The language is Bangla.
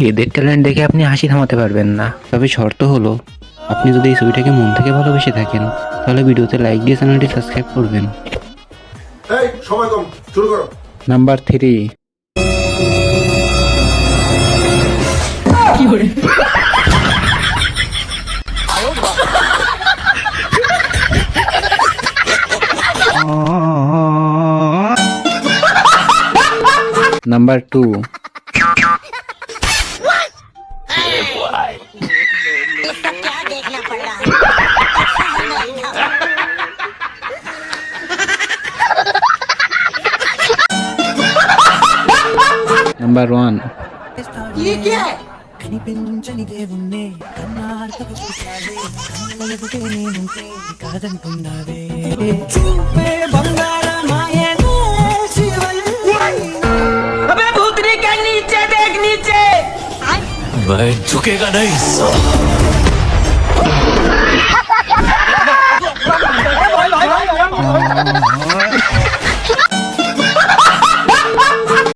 এদের ট্যালেন্ট দেখে আপনি হাসি থামাতে পারবেন না। তবে শর্ত হলো, আপনি যদি এই ছবিটাকে মন থেকে ভালোবেসে থাকেন তাহলে ভিডিওতে লাইক দিয়ে চ্যানেলটি সাবস্ক্রাইব করবেন। এই সময় কম, শুরু করো। নাম্বার 3। নাম্বার 2। क्या देखना पड़ रहा है? নাম্বার 1। ये क्या है? కనిపించని దేవుణ్ణే కన్నార్తపు చూసావే కన్నులకు నేనుంటే కాదనుకున్నావే చూపే బంగారమాయనే శివల్లి अबे भूतनी के नीचे देख नीचे। मैं झुकेगा नहीं